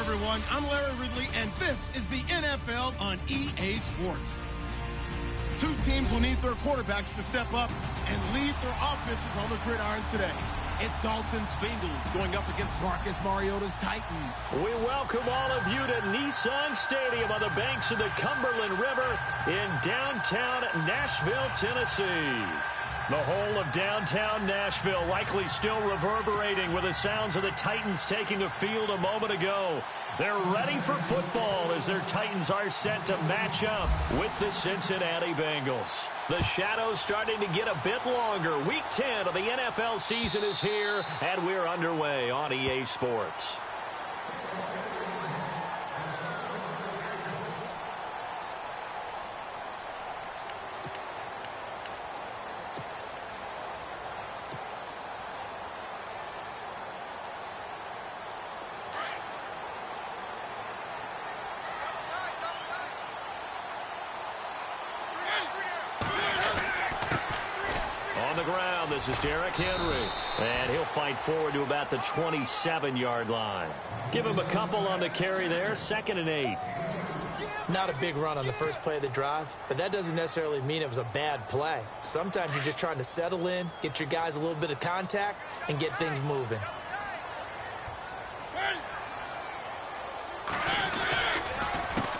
everyone. I'm Larry Ridley, and this is the NFL on EA Sports. Two teams will need their quarterbacks to step up and lead their offenses on the gridiron today. It's Dalton's Bengals going up against Marcus Mariota's Titans. We welcome all of you to Nissan Stadium on the banks of the Cumberland River in downtown Nashville, Tennessee. The whole of downtown Nashville likely still reverberating with the sounds of the Titans taking a field a moment ago. They're ready for football as their Titans are set to match up with the Cincinnati Bengals. The shadows starting to get a bit longer. Week 10 of the NFL season is here, and we're underway on EA Sports. This is Derrick Henry, and he'll fight forward to about the 27-yard line. Give him a couple on the carry there, 2nd and 8. Not a big run on the first play of the drive, but that doesn't necessarily mean it was a bad play. Sometimes you're just trying to settle in, get your guys a little bit of contact, and get things moving.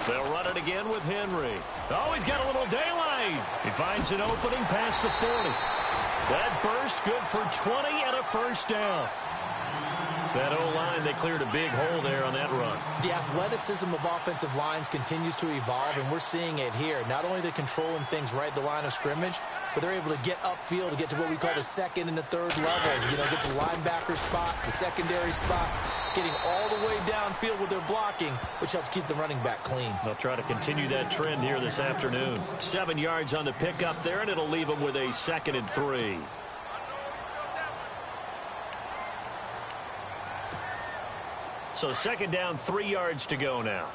They'll run it again with Henry. Oh, he's got a little daylight. He finds an opening past the 40. That burst good for 20 and a first down. That O-line, they cleared a big hole there on that run. The athleticism of offensive lines continues to evolve, and we're seeing it here. Not only they're controlling things right at the line of scrimmage, but they're able to get upfield to get to what we call the second and the third levels. You know, get to the linebacker spot, the secondary spot, getting all the way downfield with their blocking, which helps keep the running back clean. They'll try to continue that trend here this afternoon. 7 yards on the pickup there, and it'll leave them with a 2nd and 3. So 2nd down, 3 yards to go now.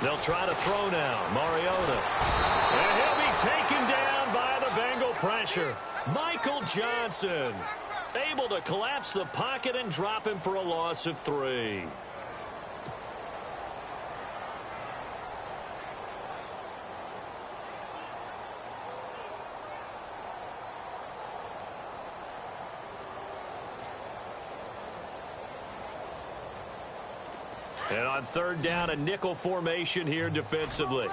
They'll try to throw now. Mariota. And he'll be taken down by the Bengal pressure. Michael Johnson able to collapse the pocket and drop him for a loss of 3. And on 3rd down, a nickel formation here defensively.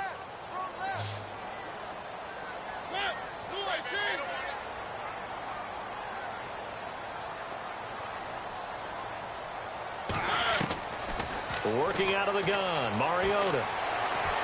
Working out of the gun, Mariota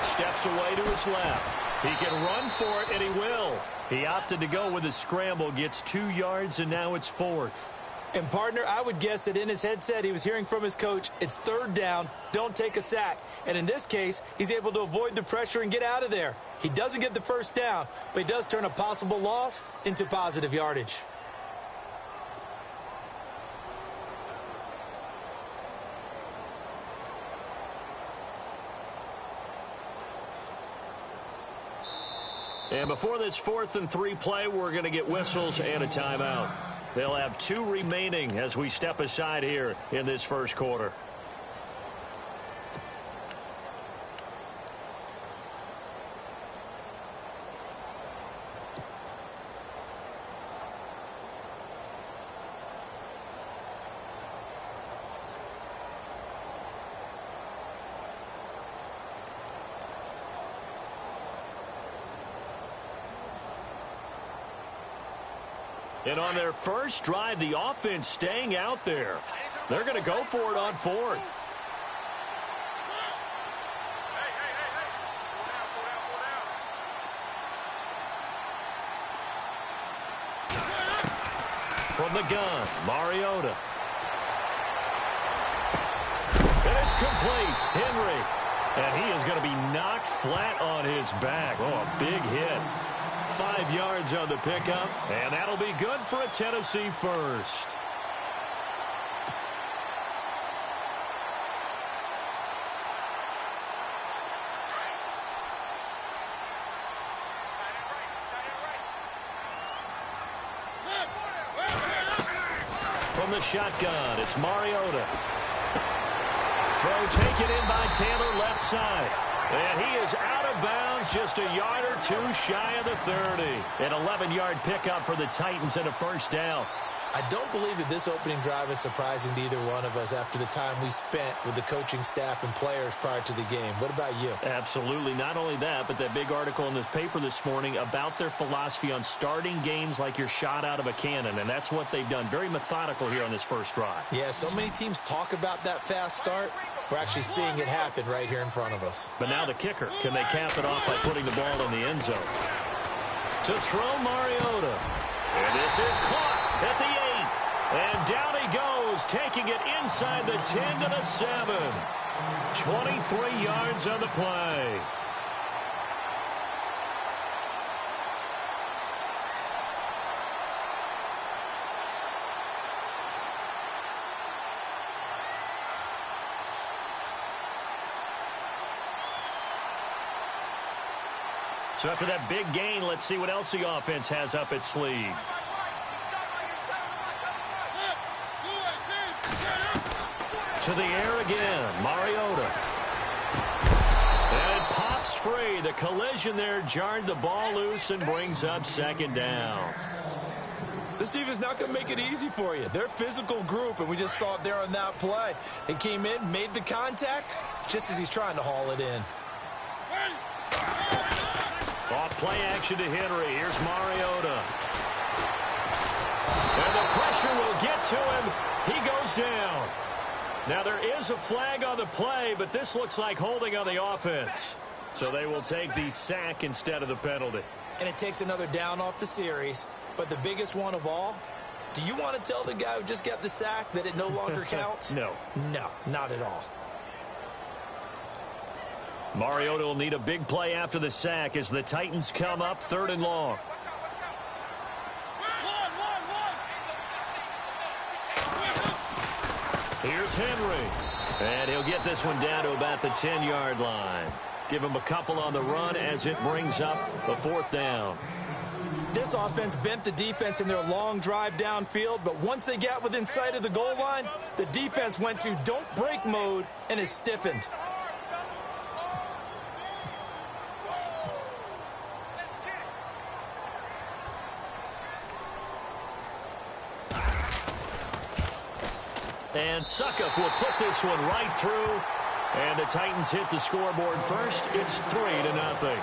steps away to his left. He can run for it, and he will. He opted to go with a scramble, gets 2 yards, and now it's 4th. And, partner, I would guess that in his headset he was hearing from his coach, it's 3rd down, don't take a sack. And in this case, he's able to avoid the pressure and get out of there. He doesn't get the first down, but he does turn a possible loss into positive yardage. And before this 4th and 3 play, we're going to get whistles and a timeout. They'll have 2 remaining as we step aside here in this first quarter. And on their first drive, the offense staying out there. They're going to go for it on 4th. From the gun, Mariota. And it's complete. Henry. And he is going to be knocked flat on his back. Oh, a big hit. 5 yards on the pickup, and that'll be good for a Tennessee first. from the shotgun. It's Mariota. Throw taken in by Taylor left side. And he is out of bounds, just a yard or two shy of the 30. An 11-yard pickup for the Titans and a first down. I don't believe that this opening drive is surprising to either one of us after the time we spent with the coaching staff and players prior to the game. What about you? Absolutely. Not only that, but that big article in the paper this morning about their philosophy on starting games like you're shot out of a cannon, and that's what they've done. Very methodical here on this first drive. Yeah, so many teams talk about that fast start. We're actually seeing it happen right here in front of us. But now the kicker. Can they cap it off by putting the ball in the end zone? To throw Mariota. And this is caught at the 8. And down he goes, taking it inside the 10 to the 7. 23 yards on the play. So after that big gain, let's see what else the offense has up its sleeve. To the air again, Mariota. And it pops free. The collision there jarred the ball loose and brings up second down. This defense is not going to make it easy for you. They're a physical group, and we just saw it there on that play. It came in, made the contact, just as he's trying to haul it in. Off play action to Henry. Here's Mariota. And the pressure will get to him. He goes down. Now there is a flag on the play, but this looks like holding on the offense. So they will take the sack instead of the penalty. And it takes another down off the series. But the biggest one of all, do you want to tell the guy who just got the sack that it no longer counts? No. No, not at all. Mariota will need a big play after the sack as the Titans come up 3rd and long. Here's Henry. And he'll get this one down to about the 10-yard line. Give him a couple on the run as it brings up a 4th down. This offense bent the defense in their long drive downfield, but once they got within sight of the goal line, the defense went to don't break mode and is stiffened. And Suckup will put this one right through. And the Titans hit the scoreboard first. It's 3-0.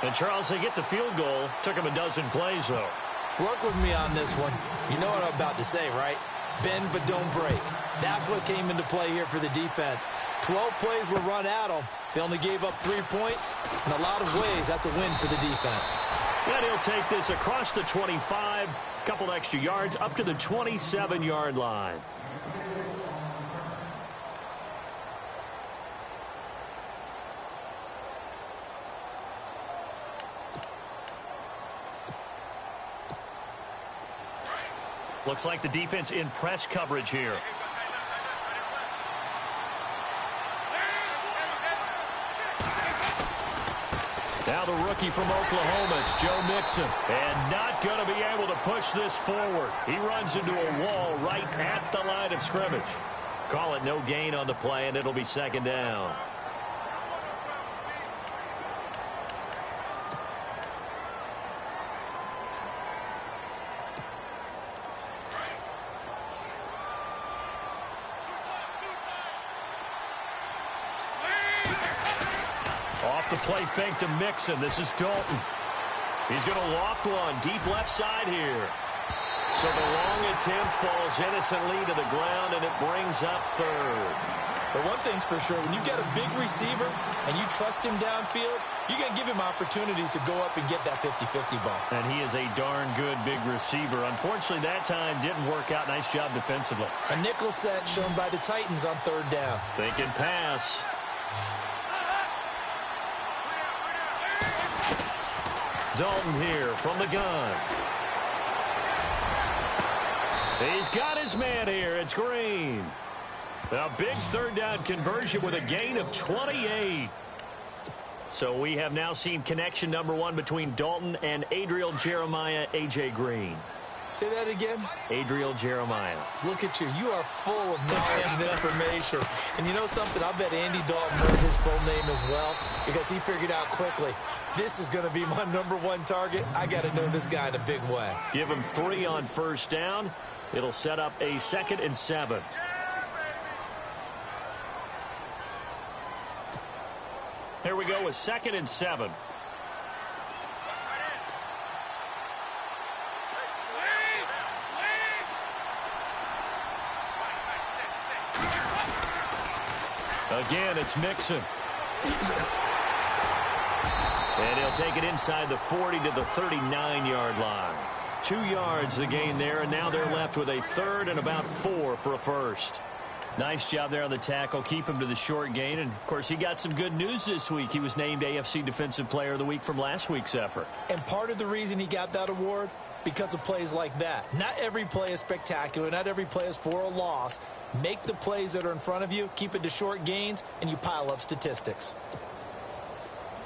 And, Charles, they get the field goal. Took them a dozen plays, though. Work with me on this one. You know what I'm about to say, right? Bend but don't break. That's what came into play here for the defense. 12 plays were run at them. They only gave up 3 points. In a lot of ways, that's a win for the defense. And he'll take this across the 25. A couple extra yards up to the 27-yard line. Looks like the defense in press coverage here. Now the rookie from Oklahoma, it's Joe Mixon. And not going to be able to push this forward. He runs into a wall right at the line of scrimmage. Call it no gain on the play, and it'll be 2nd down. Off the play fake to Mixon. This is Dalton. He's going to loft one deep left side here. So the long attempt falls innocently to the ground, and it brings up 3rd. But one thing's for sure, when you get a big receiver and you trust him downfield, you're going to give him opportunities to go up and get that 50-50 ball. And he is a darn good big receiver. Unfortunately, that time didn't work out. Nice job defensively. A nickel set shown by the Titans on 3rd down. Thinking pass. Dalton here from the gun. He's got his man here. It's Green. A big 3rd down conversion with a gain of 28. So we have now seen connection number 1 between Dalton and Adriel Jeremiah, A.J. Green. Say that again. Adriel Jeremiah. Look at you. You are full of knowledge and information. And you know something? I bet Andy Dalton learned his full name as well because he figured out quickly, this is going to be my #1 target. I got to know this guy in a big way. Give him 3 on first down. It'll set up a 2nd and 7. Here we go with 2nd and 7. Again, it's Mixon. And he'll take it inside the 40 to the 39-yard line. 2 yards the gain there, and now they're left with a 3rd and about 4 for a first. Nice job there on the tackle. Keep him to the short gain. And, of course, he got some good news this week. He was named AFC Defensive Player of the Week from last week's effort. And part of the reason he got that award, because of plays like that. Not every play is spectacular. Not every play is for a loss. Make the plays that are in front of you, keep it to short gains, and you pile up statistics.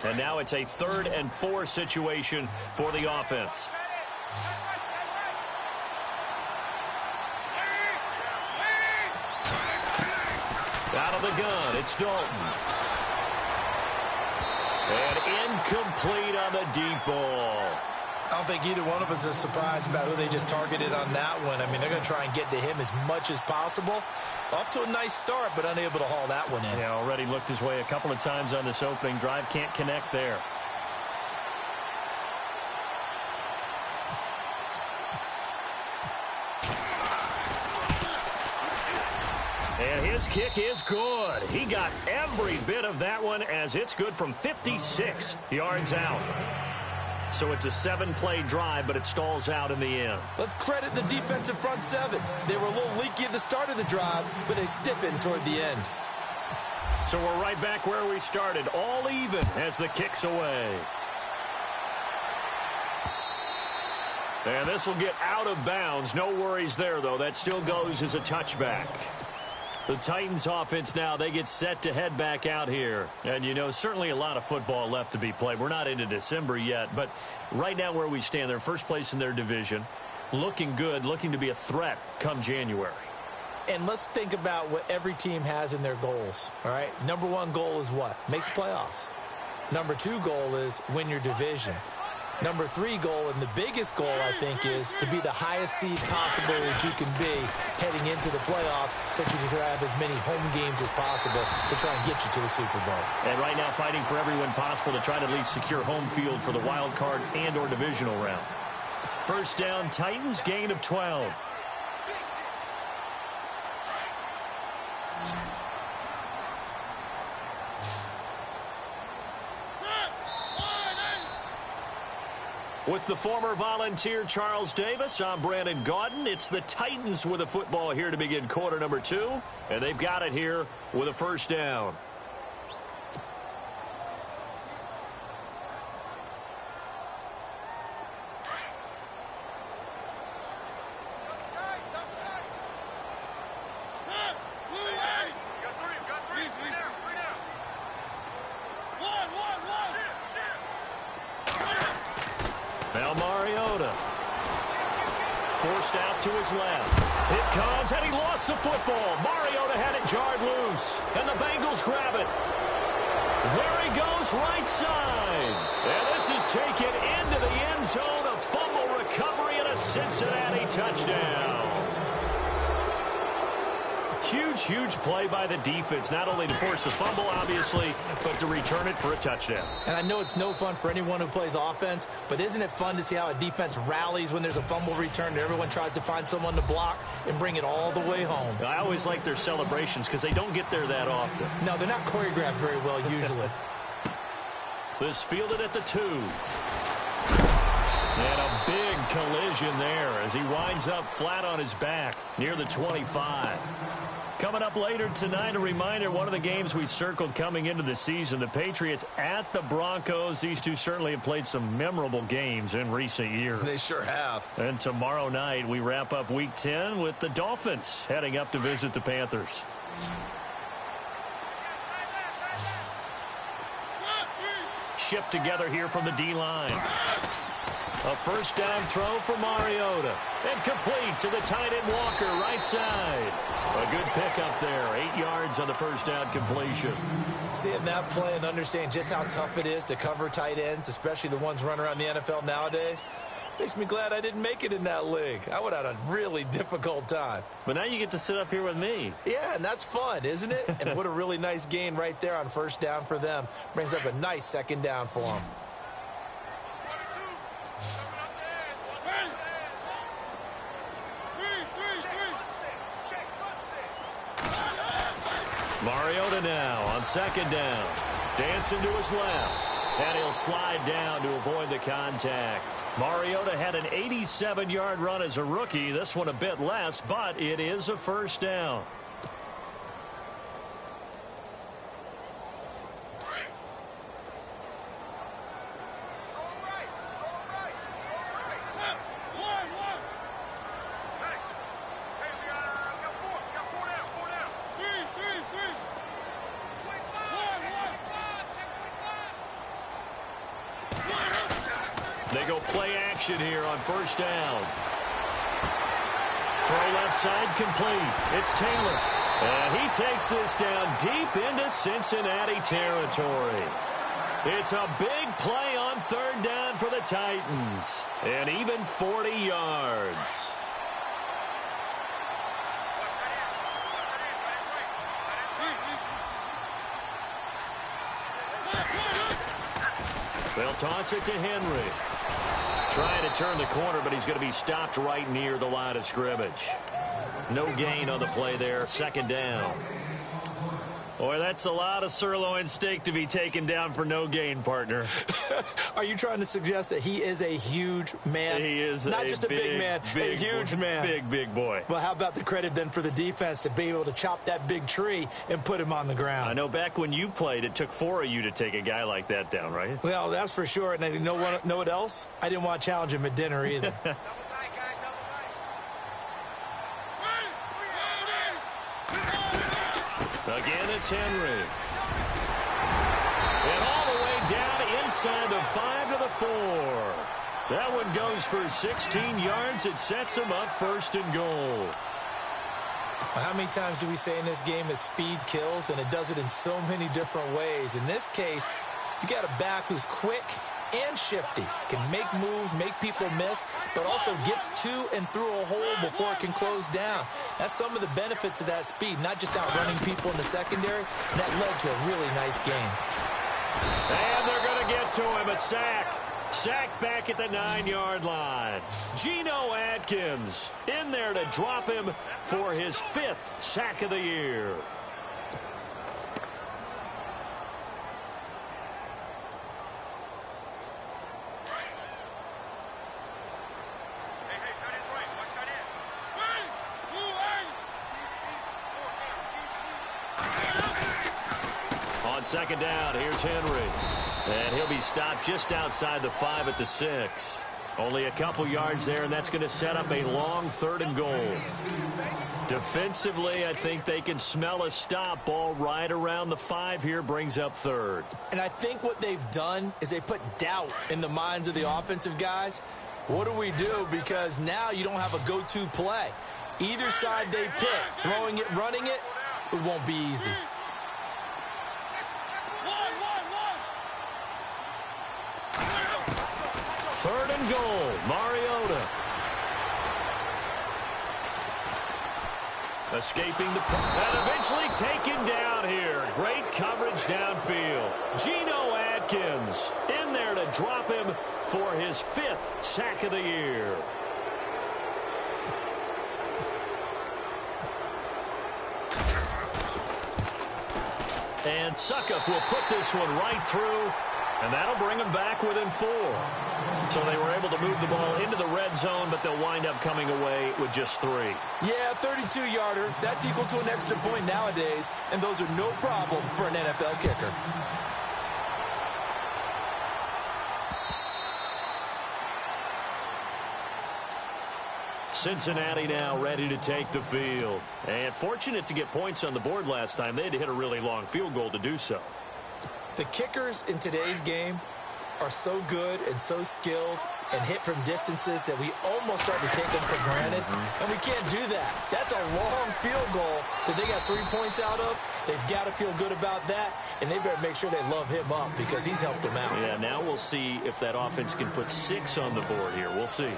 And now it's a 3rd and 4 situation for the offense. Out of the gun, it's Dalton. And incomplete on the deep ball. I don't think either one of us is surprised about who they just targeted on that one. I mean, they're going to try and get to him as much as possible. Off to a nice start, but unable to haul that one in. Yeah, already looked his way a couple of times on this opening drive. Can't connect there. And his kick is good. He got every bit of that one as it's good from 56 yards out. So it's a 7-play drive, but it stalls out in the end. Let's credit the defensive front 7. They were a little leaky at the start of the drive, but they stiffened toward the end. So we're right back where we started, all even as the kick's away. And this will get out of bounds. No worries there, though. That still goes as a touchback. The Titans offense now, they get set to head back out here. And, you know, certainly a lot of football left to be played. We're not into December yet, but right now where we stand, they're first place in their division. Looking good, looking to be a threat come January. And let's think about what every team has in their goals, all right? #1 goal is what? Make the playoffs. #2 goal is win your division. #3 goal, and the biggest goal, I think, is to be the highest seed possible that you can be heading into the playoffs so that you can have as many home games as possible to try and get you to the Super Bowl. And right now fighting for every win possible to try to at least secure home field for the wild card and or divisional round. First down, Titans, gain of 12. With the former Volunteer Charles Davis, I'm Brandon Gaudin. It's the Titans with a football here to begin quarter number 2, and they've got it here with a first down. Now Mariota forced out to his left. It comes, and he lost the football. Mariota had it jarred loose, and the Bengals grab it. There he goes, right side. And this is taken into the end zone. A fumble recovery and a Cincinnati touchdown. Huge, huge play by the defense, not only to force the fumble, obviously, but to return it for a touchdown. And I know it's no fun for anyone who plays offense, but isn't it fun to see how a defense rallies when there's a fumble return and everyone tries to find someone to block and bring it all the way home? I always like their celebrations because they don't get there that often. No, they're not choreographed very well usually. This fielded at the 2. And a big collision there as he winds up flat on his back near the 25. Coming up later tonight, a reminder, one of the games we circled coming into the season, the Patriots at the Broncos. These two certainly have played some memorable games in recent years. They sure have. And tomorrow night, we wrap up Week 10 with the Dolphins heading up to visit the Panthers. Shift together here from the D-line. A first down throw for Mariota. And complete to the tight end Walker, right side. A good pickup there. 8 yards on the first down completion. Seeing that play and understanding just how tough it is to cover tight ends, especially the ones running around the NFL nowadays, makes me glad I didn't make it in that league. I would have had a really difficult time. But now you get to sit up here with me. Yeah, and that's fun, isn't it? And what a really nice gain right there on first down for them. Brings up a nice second down for them. Mariota now on second down. Dancing to his left. And he'll slide down to avoid the contact. Mariota had an 87-yard run as a rookie. This one a bit less, but it is a first down. They go play action here on first down. Throw left side complete. It's Taylor. And he takes this down deep into Cincinnati territory. It's a big play on third down for the Titans. And even 40 yards. They'll toss it to Henry. Trying to turn the corner, but he's going to be stopped right near the line of scrimmage. No gain on the play there. Second down. Boy, that's a lot of sirloin steak to be taken down for no gain, partner. Are you trying to suggest that he is a huge man? He is not just a big man, a huge man. Big boy. Well, how about the credit then for the defense to be able to chop that big tree and put him on the ground? I know back when you played, it took 4 of you to take a guy like that down, right? Well, that's for sure. And you know what else? I didn't want to challenge him at dinner either. Again, it's Henry. And all the way down inside the 5 to the 4. That one goes for 16 yards. It sets him up first and goal. Well, how many times do we say in this game that speed kills, and it does it in so many different ways? In this case, you got a back who's quick and shifty, can make moves, make people miss, but also gets to and through a hole before it can close down. That's some of the benefits of that speed, not just outrunning people in the secondary. And that led to a really nice game. And they're going to get to him, a sack. Sacked back at the 9-yard line. Geno Atkins in there to drop him for his 5th sack of the year. On second down, here's Henry. And he'll be stopped just outside the 5 at the 6. Only a couple yards there, and that's going to set up a long 3rd and goal. Defensively, I think they can smell a stop. Ball right around the 5 here, brings up 3rd. And I think what they've done is they put doubt in the minds of the offensive guys. What do we do? Because now you don't have a go-to play. Either side they pick, throwing it, running it, it won't be easy. Third and goal, Mariota. Escaping the and eventually taken down here. Great coverage downfield. Geno Atkins in there to drop him for his 5th sack of the year. And Suckup will put this one right through, and that'll bring him back within 4. So they were able to move the ball into the red zone, but they'll wind up coming away with just 3. Yeah, 32-yarder. That's equal to an extra point nowadays, and those are no problem for an NFL kicker. Cincinnati now ready to take the field. And fortunate to get points on the board last time. They had to hit a really long field goal to do so. The kickers in today's game are so good and so skilled and hit from distances that we almost start to take them for granted, and we can't do that. That's a long field goal that they got 3 points out of. They've got to feel good about that, and they better make sure they love him up because he's helped them out. Yeah, now we'll see if that offense can put 6 on the board here. We'll see.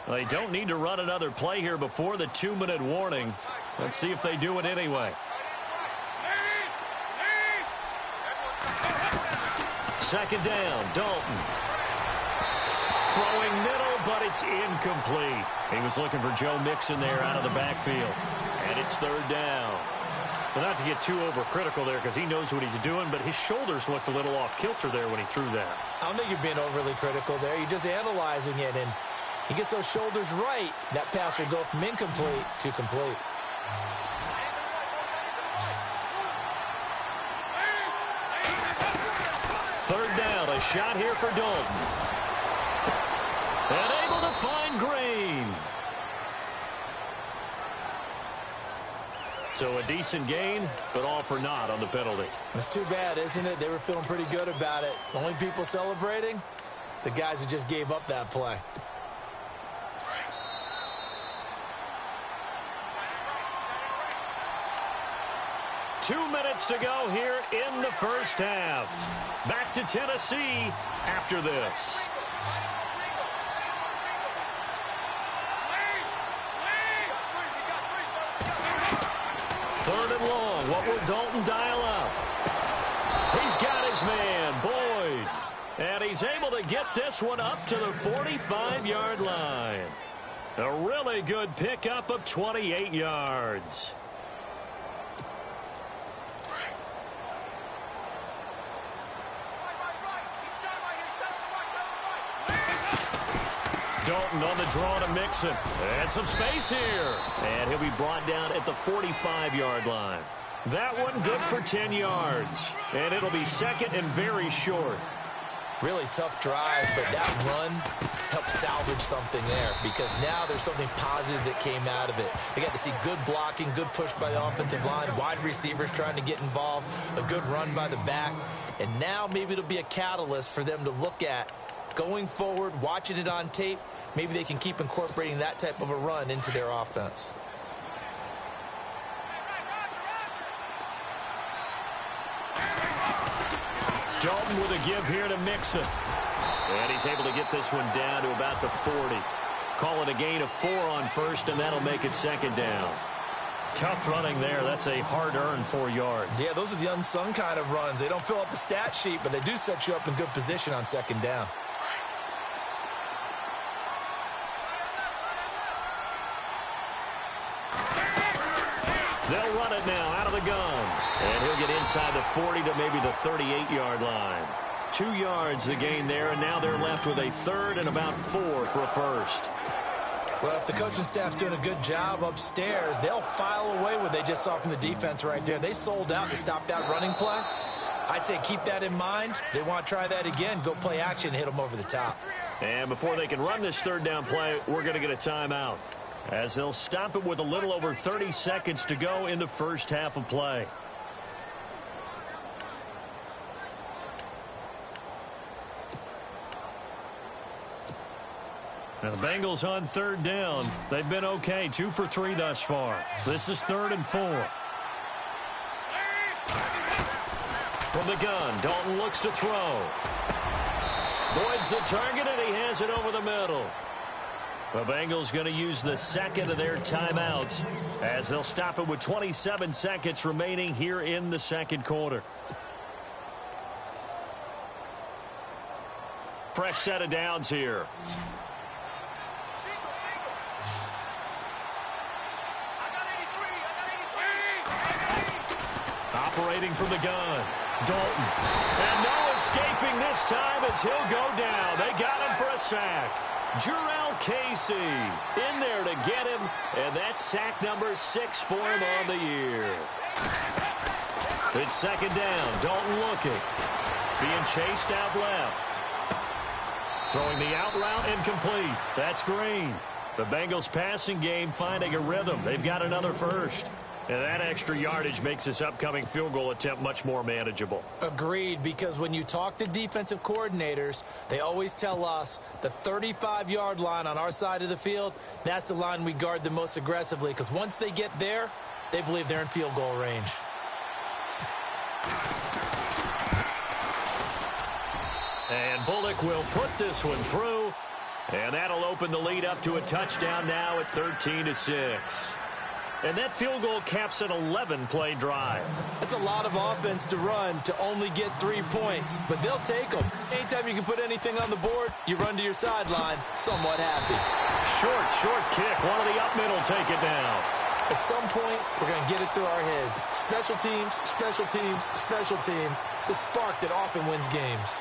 They don't need to run another play here before the 2-minute warning. Let's see if they do it anyway. Second down, Dalton. Throwing middle, but it's incomplete. He was looking for Joe Mixon there out of the backfield. And it's third down. Well, not to get too overcritical there because he knows what he's doing, but his shoulders looked a little off kilter there when he threw that. I don't think you're being overly critical there. You're just analyzing it, and he gets those shoulders right, that pass will go from incomplete to complete. Third down, a shot here for Dalton. And able to find Green. So a decent gain, but all for naught on the penalty. It's too bad, isn't it? They were feeling pretty good about it. Only people celebrating, the guys who just gave up that play. Two minutes to go here in the first half. Back to Tennessee after this. Third and long. What will Dalton dial up? He's got his man, Boyd. And he's able to get this one up to the 45-yard line. A really good pickup of 28 yards. Dalton on the draw to Mixon. And some space here. And he'll be brought down at the 45-yard line. That one good for 10 yards. And it'll be second and very short. Really tough drive, but that run helped salvage something there because now there's something positive that came out of it. They got to see good blocking, good push by the offensive line, wide receivers trying to get involved, a good run by the back. And now maybe it'll be a catalyst for them to look at going forward, watching it on tape. Maybe they can keep incorporating that type of a run into their offense. Dalton with a give here to Mixon. And he's able to get this one down to about the 40. Call it a gain of 4 on first, and that'll make it second down. Tough running there. That's a hard-earned 4 yards. Yeah, those are the unsung kind of runs. They don't fill up the stat sheet, but they do set you up in good position on second down. They'll run it now out of the gun. And he'll get inside the 40 to maybe the 38-yard line. 2 yards the gain there, and now they're left with a third and about 4 for a first. Well, if the coaching staff's doing a good job upstairs, they'll file away what they just saw from the defense right there. They sold out to stop that running play. I'd say keep that in mind. They want to try that again, go play action, and hit them over the top. And before they can run this third down play, we're going to get a timeout, as they'll stop it with a little over 30 seconds to go in the first half of play. Now the Bengals on third down. They've been okay, 2 for 3 thus far. This is 3rd and 4. From the gun, Dalton looks to throw. Boyd's the target, and he has it over the middle. The Bengals going to use the second of their timeouts as they'll stop it with 27 seconds remaining here in the second quarter. Fresh set of downs here. Operating from the gun, Dalton. And no escaping this time as he'll go down. They got him for a sack. Jurrell Casey in there to get him, and that's sack number 6 for him on the year. It's second down. Dalton looking. Being chased out left. Throwing the out route incomplete. That's Green. The Bengals passing game finding a rhythm. They've got another first. And that extra yardage makes this upcoming field goal attempt much more manageable. Agreed, because when you talk to defensive coordinators, they always tell us the 35-yard line on our side of the field, that's the line we guard the most aggressively, because once they get there, they believe they're in field goal range. And Bullock will put this one through, and that'll open the lead up to a touchdown now at 13-6. And that field goal caps an 11-play drive. That's a lot of offense to run to only get 3 points, but they'll take them. Anytime you can put anything on the board, you run to your sideline, somewhat happy. Short kick. One of the up middle take it down. At some point, we're going to get it through our heads. Special teams, special teams, special teams. The spark that often wins games.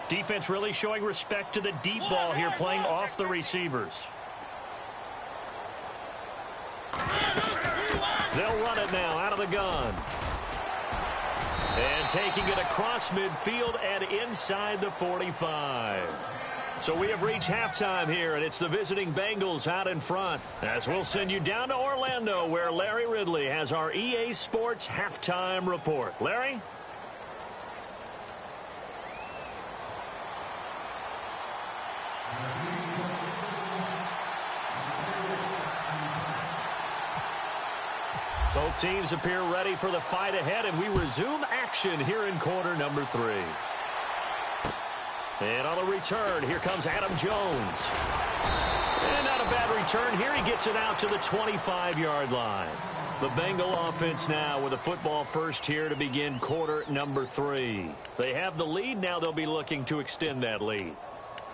Defense really showing respect to the deep ball here, playing off the receivers. They'll run it now out of the gun. And taking it across midfield and inside the 45. So we have reached halftime here, and it's the visiting Bengals out in front. As we'll send you down to Orlando, where Larry Ridley has our EA Sports halftime report. Larry? Both teams appear ready for the fight ahead, and we resume action here in quarter number 3. And on the return, here comes Adam Jones. And not a bad return here. He gets it out to the 25-yard line. The Bengal offense now with a football first here to begin quarter number 3. They have the lead. Now they'll be looking to extend that lead.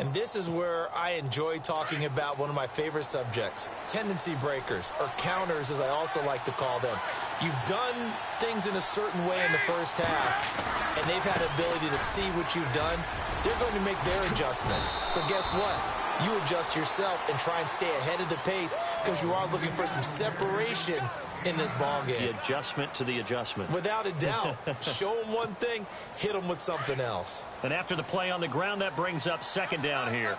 And this is where I enjoy talking about one of my favorite subjects, tendency breakers, or counters as I also like to call them. You've done things in a certain way in the first half, and they've had the ability to see what you've done. They're going to make their adjustments. So guess what? You adjust yourself and try and stay ahead of the pace because you are looking for some separation in this ball game. The adjustment to the adjustment. Without a doubt. Show them one thing, hit them with something else. And after the play on the ground, that brings up second down here.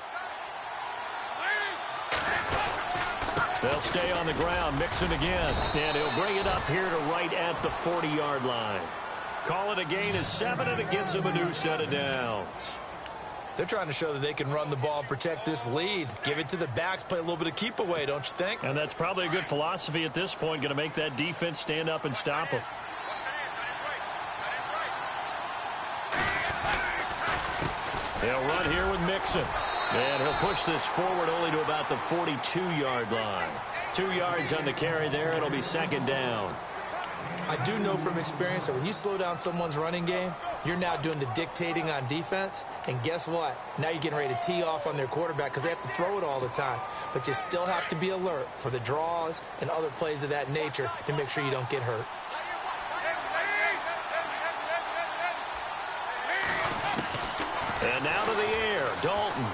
They'll stay on the ground, Mixon again. And he'll bring it up here to right at the 40-yard line. Call it a gain of 7, and it gets him a new set of downs. They're trying to show that they can run the ball and protect this lead. Give it to the backs, play a little bit of keep away, don't you think? And that's probably a good philosophy at this point, going to make that defense stand up and stop them. They'll run here with Mixon. And he'll push this forward only to about the 42-yard line. 2 yards on the carry there. It'll be second down. I do know from experience that when you slow down someone's running game, you're now doing the dictating on defense. And guess what? Now you're getting ready to tee off on their quarterback because they have to throw it all the time. But you still have to be alert for the draws and other plays of that nature to make sure you don't get hurt. And now to the air, Dalton.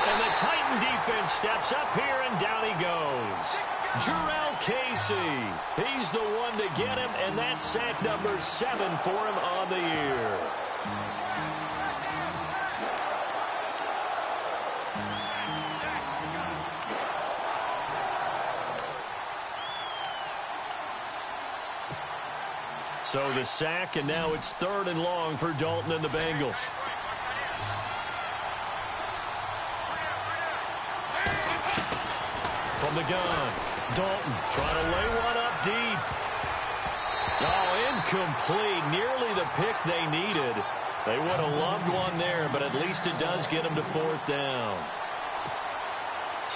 And the Titan defense steps up here, and down he goes. Jarrell Casey. He's the one to get him, and that's sack number 7 for him on the year. So the sack, and now it's 3rd and long for Dalton and the Bengals. From the gun, Dalton trying to lay one up deep. Oh, incomplete. Nearly the pick they needed. They would have loved one there, but at least it does get them to 4th down.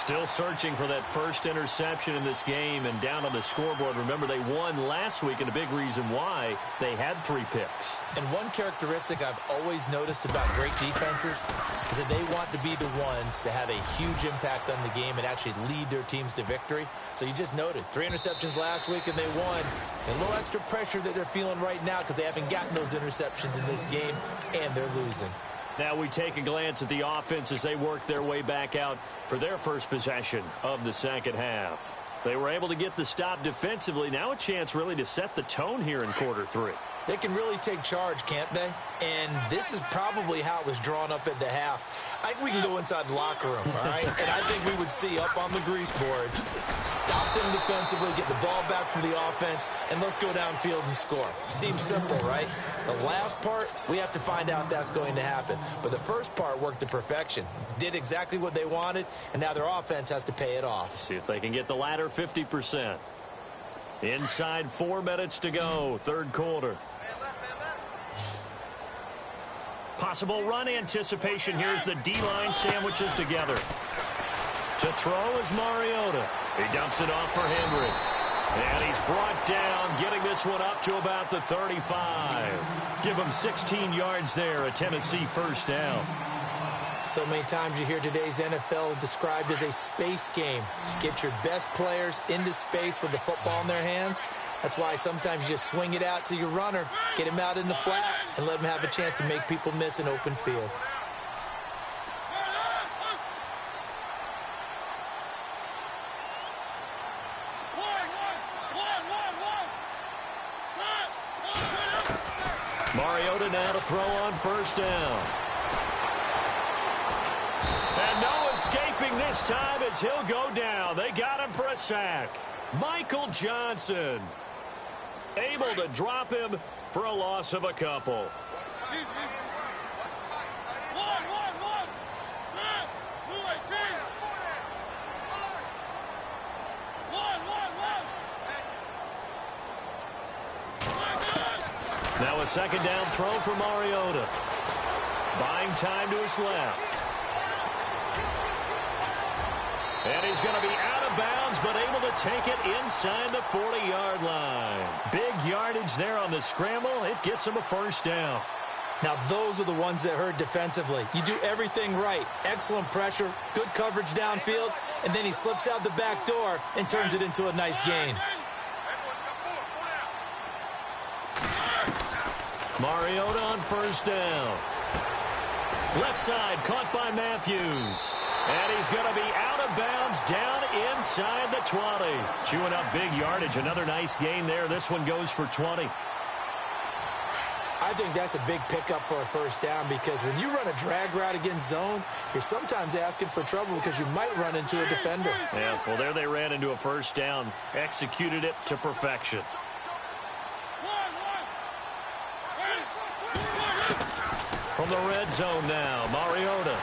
Still searching for that first interception in this game and down on the scoreboard. Remember, they won last week, and a big reason why they had 3 picks. And one characteristic I've always noticed about great defenses is that they want to be the ones that have a huge impact on the game and actually lead their teams to victory. So you just noted 3 interceptions last week, and they won. And a little extra pressure that they're feeling right now because they haven't gotten those interceptions in this game, and they're losing. Now we take a glance at the offense as they work their way back out for their first possession of the second half. They were able to get the stop defensively. Now a chance really to set the tone here in quarter 3. They can really take charge, can't they? And this is probably how it was drawn up at the half. I think we can go inside the locker room, all right? And I think we would see up on the grease boards, stop them defensively, get the ball back for the offense, and let's go downfield and score. Seems simple, right? The last part, we have to find out that's going to happen. But the first part worked to perfection. Did exactly what they wanted, and now their offense has to pay it off. See if they can get the latter 50%. Inside 4 minutes to go, third quarter. Possible run anticipation. Here's the D-line sandwiches together. To throw is Mariota. He dumps it off for Henry. And he's brought down, getting this one up to about the 35. Give him 16 yards there, a Tennessee first down. So many times you hear today's NFL described as a space game. Get your best players into space with the football in their hands. That's why sometimes you just swing it out to your runner, get him out in the flat, and let him have a chance to make people miss an open field. Mariota now to throw on first down. And no escaping this time as he'll go down. They got him for a sack. Michael Johnson able to drop him for a loss of a couple. Now a second down throw for Mariota. Buying time to his left. And he's going to be out of bounds, but able to take it inside the 40-yard line. Big yardage there on the scramble. It gets him a first down. Now, those are the ones that hurt defensively. You do everything right. Excellent pressure, good coverage downfield, and then he slips out the back door and turns it into a nice gain. Mariota on first down. Left side caught by Matthews. And he's going to be out of bounds down inside the 20. Chewing up big yardage. Another nice gain there. This one goes for 20. I think that's a big pickup for a first down because when you run a drag route against zone, you're sometimes asking for trouble because you might run into a defender. Yeah, well, there they ran into a first down. Executed it to perfection. From the red zone now, Mariota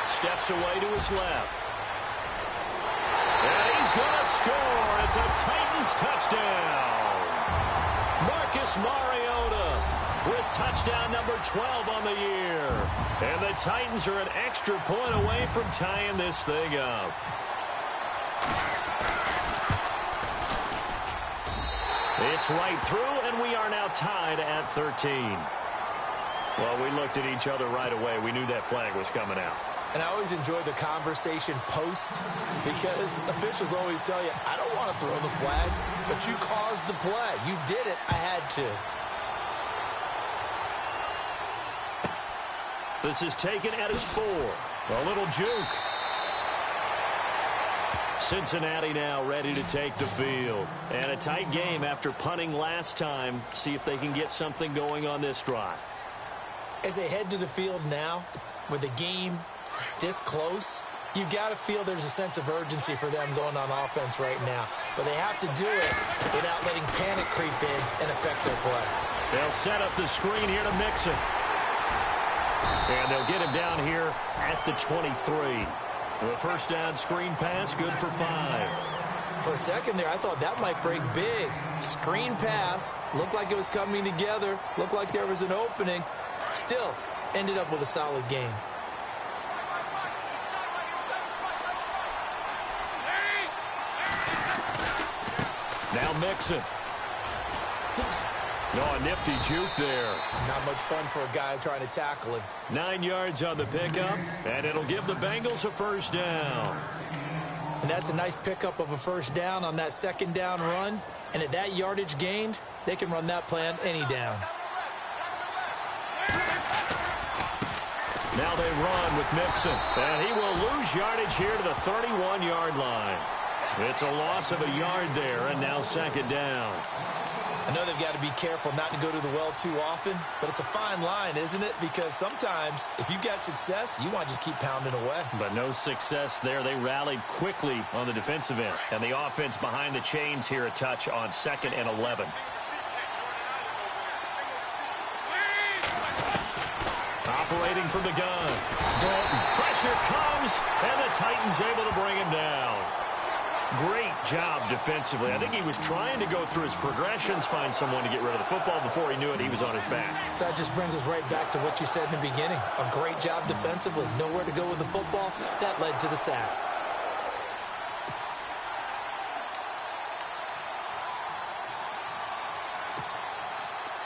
steps away to his left. And he's going to score. It's a Titans touchdown. Marcus Mariota with touchdown number 12 on the year. And the Titans are an extra point away from tying this thing up. It's right through, and we are now tied at 13. Well, we looked at each other right away. We knew that flag was coming out. And I always enjoy the conversation post because officials always tell you, I don't want to throw the flag, but you caused the play. You did it. I had to. This is taken at his 4. A little juke. Cincinnati now ready to take the field. And a tight game after punting last time. See if they can get something going on this drive. As they head to the field now, with the game this close, you've got to feel there's a sense of urgency for them going on offense right now. But they have to do it without letting panic creep in and affect their play. They'll set up the screen here to Mixon. And they'll get him down here at the 23. The first down screen pass, good for 5. For a second there, I thought that might break big. Screen pass, looked like it was coming together, looked like there was an opening. Still, ended up with a solid game. Now Mixon. Oh, a nifty juke there. Not much fun for a guy trying to tackle him. 9 yards on the pickup, and it'll give the Bengals a first down. And that's a nice pickup of a first down on that second down run. And at that yardage gained, they can run that plan any down. Now they run with Mixon, and he will lose yardage here to the 31-yard line. It's a loss of a yard there, and now second down. I know they've got to be careful not to go to the well too often, but it's a fine line, isn't it? Because sometimes, if you've got success, you want to just keep pounding away. But no success there. They rallied quickly on the defensive end, and the offense behind the chains here a touch on 2nd and 11. Operating from the gun. Dalton. Pressure comes, and the Titans able to bring him down. Great job defensively. I think he was trying to go through his progressions, find someone to get rid of the football. Before he knew it, he was on his back. So that just brings us right back to what you said in the beginning. A great job defensively. Nowhere to go with the football. That led to the sack.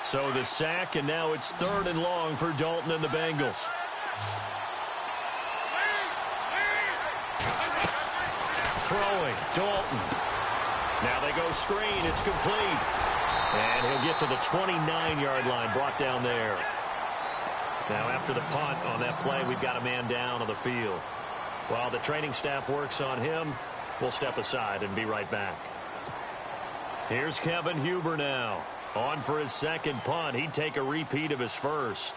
So the sack, and now it's 3rd and long for Dalton and the Bengals. Throwing, Dalton. Now they go screen. It's complete. And he'll get to the 29-yard line, brought down there. Now after the punt on that play, we've got a man down on the field. While the training staff works on him, we'll step aside and be right back. Here's Kevin Huber now. On for his second punt. He'd take a repeat of his first.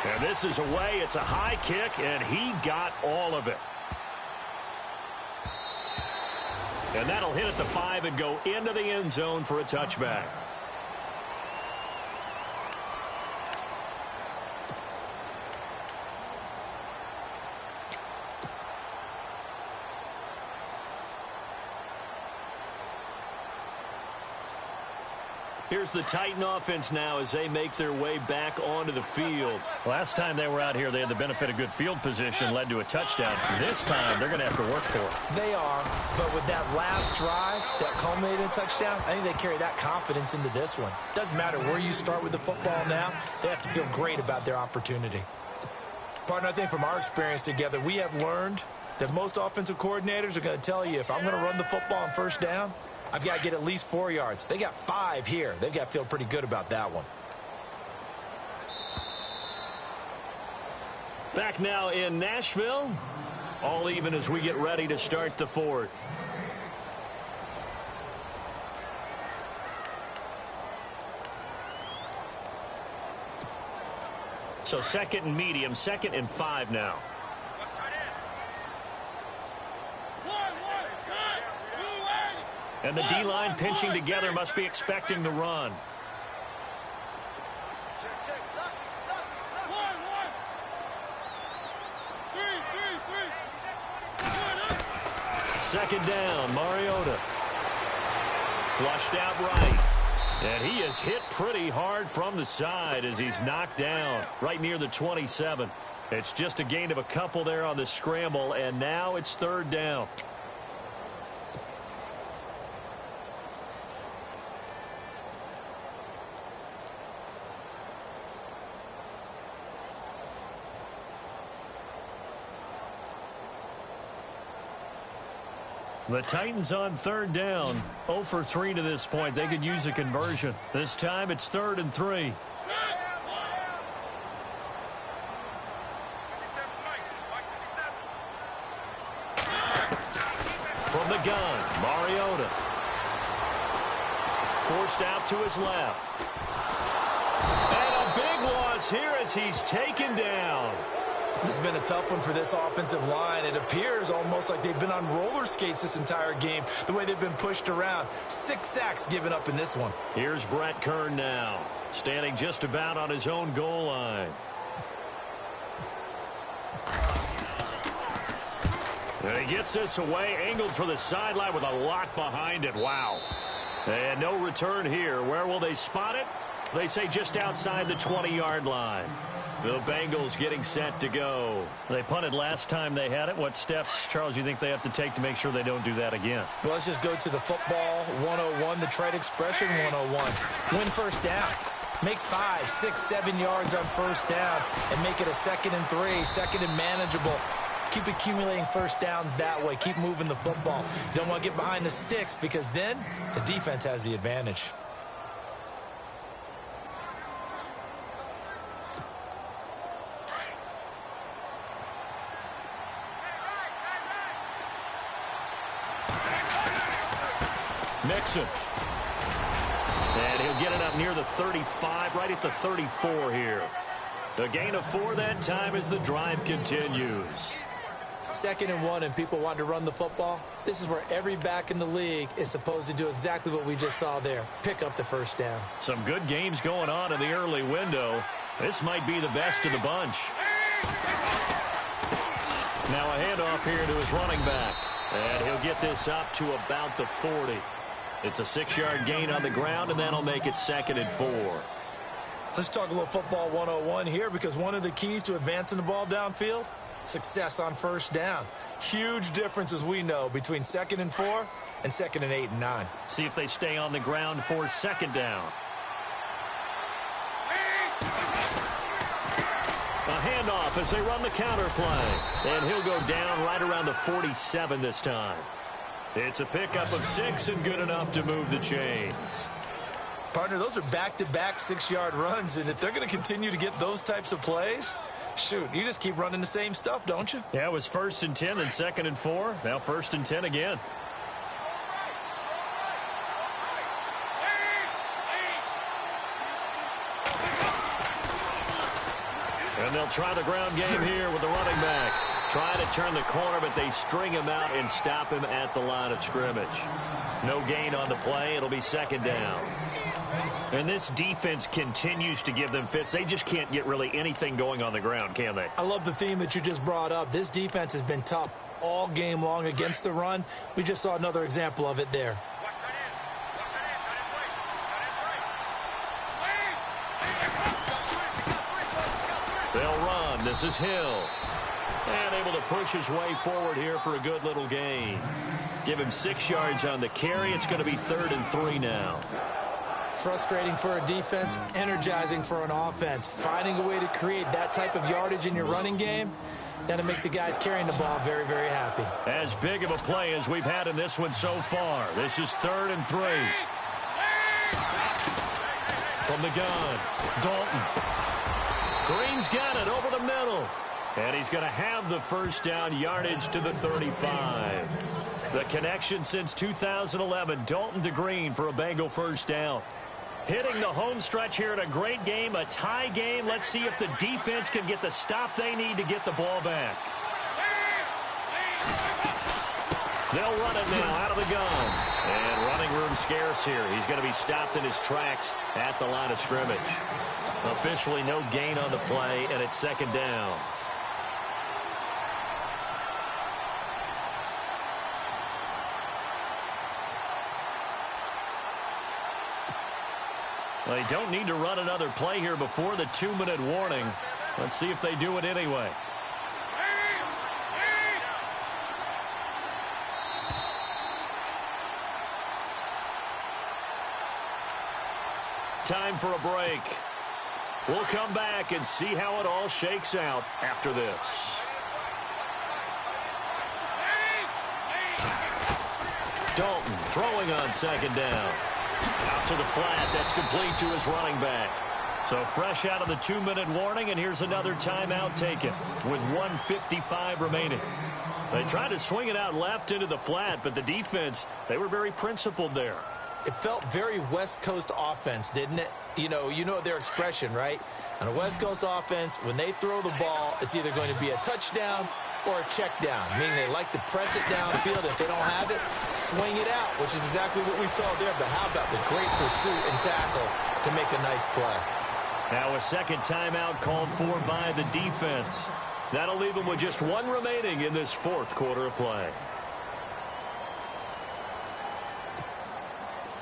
And this is away. It's a high kick, and he got all of it. And that'll hit at the 5 and go into the end zone for a touchback. Here's the Titan offense now as they make their way back onto the field. Last time they were out here, they had the benefit of good field position, led to a touchdown. This time, they're going to have to work for it. They are, but with that last drive that culminated in a touchdown, I think they carry that confidence into this one. Doesn't matter where you start with the football now, they have to feel great about their opportunity. Partner, I think from our experience together, we have learned that most offensive coordinators are going to tell you, if I'm going to run the football on first down, I've got to get at least 4 yards. They got 5 here. They've got to feel pretty good about that one. Back now in Nashville. All even as we get ready to start the 4th. So 2nd and medium, 2nd and 5 now. And the D-line pinching together, must be expecting the run. Second down, Mariota. Flushed out right. And he is hit pretty hard from the side as he's knocked down right near the 27. It's just a gain of a couple there on the scramble, and now it's 3rd down. The Titans on 3rd down. 0 for 3 to this point. They could use a conversion. This time it's 3rd and 3. From the gun, Mariota. Forced out to his left. And a big loss here as he's taken down. This has been a tough one for this offensive line. It appears almost like they've been on roller skates this entire game, the way they've been pushed around. 6 sacks given up in this one. Here's Brett Kern now, standing just about on his own goal line. And he gets this away, angled for the sideline with a lock behind it. Wow. And no return here. Where will they spot it? They say just outside the 20-yard line. The Bengals getting set to go. They punted last time they had it. What steps, Charles, you think they have to take to make sure they don't do that again? Well, let's just go to the football 101, the trade expression 101. Win first down. Make 5, 6, 7 yards on first down and make it a 2nd and 3, 2nd and manageable. Keep accumulating first downs that way. Keep moving the football. You don't want to get behind the sticks because then the defense has the advantage. Mixon. And he'll get it up near the 35, right at the 34 here. The gain of 4 that time as the drive continues. 2nd and 1 and people want to run the football. This is where every back in the league is supposed to do exactly what we just saw there. Pick up the first down. Some good games going on in the early window. This might be the best of the bunch. Now a handoff here to his running back. And he'll get this up to about the 40. It's a 6-yard gain on the ground, and that'll make it 2nd and 4. Let's talk a little football 101 here because one of the keys to advancing the ball downfield, success on first down. Huge difference, as we know, between 2nd and 4 and 2nd and 8 and 9. See if they stay on the ground for 2nd down. A handoff as they run the counter play. And he'll go down right around the 47 this time. It's a pickup of 6 and good enough to move the chains. Partner, those are back-to-back 6-yard runs, and if they're going to continue to get those types of plays, shoot, you just keep running the same stuff, don't you? Yeah, it was 1st and 10, then 2nd and 4. Now 1st and 10 again. And they'll try the ground game here with the running back. Try to turn the corner, but they string him out and stop him at the line of scrimmage. No gain on the play. It'll be 2nd down. And this defense continues to give them fits. They just can't get really anything going on the ground, can they? I love the theme that you just brought up. This defense has been tough all game long against the run. We just saw another example of it there. They'll run. This is Hill. And able to push his way forward here for a good little gain. Give him 6 yards on the carry. It's going to be 3rd and 3 now. Frustrating for a defense, energizing for an offense. Finding a way to create that type of yardage in your running game, that'll make the guys carrying the ball very, very happy. As big of a play as we've had in this one so far. This is 3rd and 3. From the gun, Dalton. Green's got it over the middle. And he's going to have the first down, yardage to the 35. The connection since 2011, Dalton to Green for a Bengal first down. Hitting the home stretch here in a great game, a tie game. Let's see if the defense can get the stop they need to get the ball back. They'll run it now out of the gun. And running room scarce here. He's going to be stopped in his tracks at the line of scrimmage. Officially no gain on the play, and it's 2nd down. They don't need to run another play here before the 2-minute warning. Let's see if they do it anyway. Time for a break. We'll come back and see how it all shakes out after this. Dalton throwing on 2nd down. Out to the flat. That's complete to his running back. So fresh out of the 2-minute warning, and here's another timeout taken with 1:55 remaining. They tried to swing it out left into the flat, but the defense, they were very principled there. It felt very West Coast offense, didn't it? You know their expression, right? On a West Coast offense, when they throw the ball, it's either going to be a touchdown or a check down, meaning they like to press it downfield. If they don't have it, swing it out, which is exactly what we saw there. But how about the great pursuit and tackle to make a nice play? Now a second timeout called for by the defense. That'll leave them with just 1 remaining in this 4th quarter of play.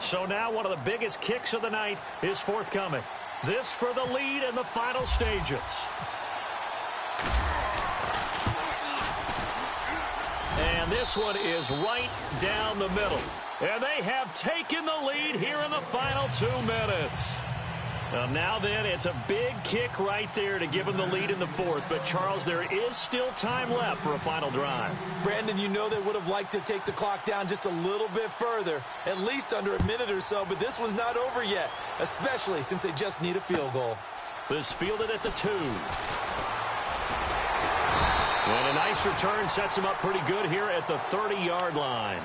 So now one of the biggest kicks of the night is forthcoming. This for the lead in the final stages. And this one is right down the middle. And they have taken the lead here in the final 2 minutes. Now then, it's a big kick right there to give them the lead in the fourth. But, Charles, there is still time left for a final drive. Brandon, you know they would have liked to take the clock down just a little bit further, at least under a minute or so. But this one's not over yet, especially since they just need a field goal. This fielded at the 2. And a nice return sets them up pretty good here at the 30-yard line.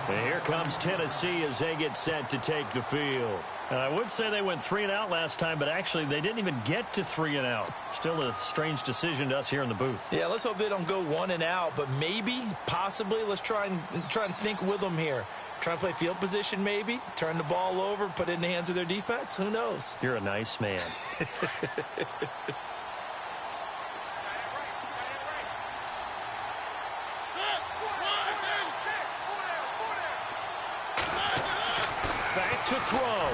And here comes Tennessee as they get set to take the field. And I would say they went 3 and out last time, but actually they didn't even get to 3 and out. Still a strange decision to us here in the booth. Yeah, let's hope they don't go 1 and out, but maybe, possibly, let's try and think with them here. Try and play field position maybe, turn the ball over, put it in the hands of their defense. Who knows? You're a nice man. Back to throw.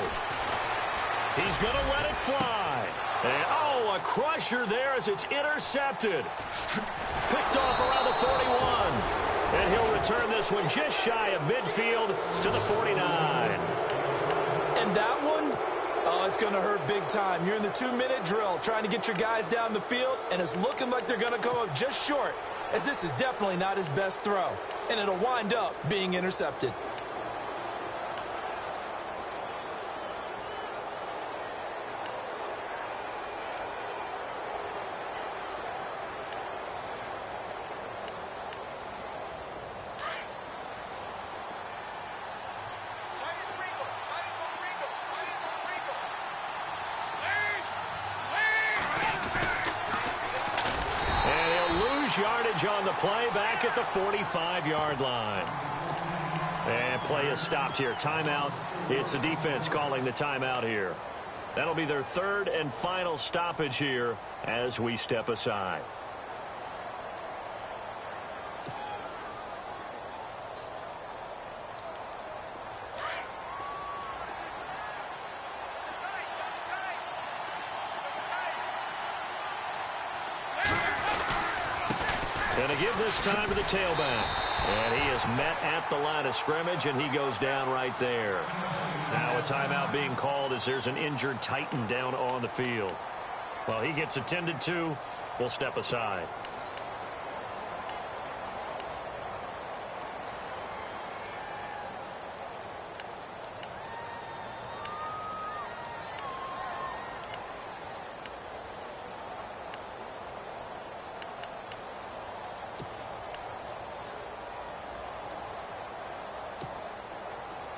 He's going to let it fly. And, oh, a crusher there as it's intercepted. Picked off around the 41. And he'll return this one just shy of midfield to the 49. And that one, oh, it's going to hurt big time. You're in the 2-minute drill trying to get your guys down the field, and it's looking like they're going to come up just short, as this is definitely not his best throw. And it'll wind up being intercepted. Yardage on the play back at the 45-yard line. And play is stopped here. Timeout. It's the defense calling the timeout here. That'll be their 3rd and final stoppage here as we step aside. And a give this time to the tailback. And he is met at the line of scrimmage, and he goes down right there. Now a timeout being called as there's an injured Titan down on the field. While he gets attended to, we'll step aside.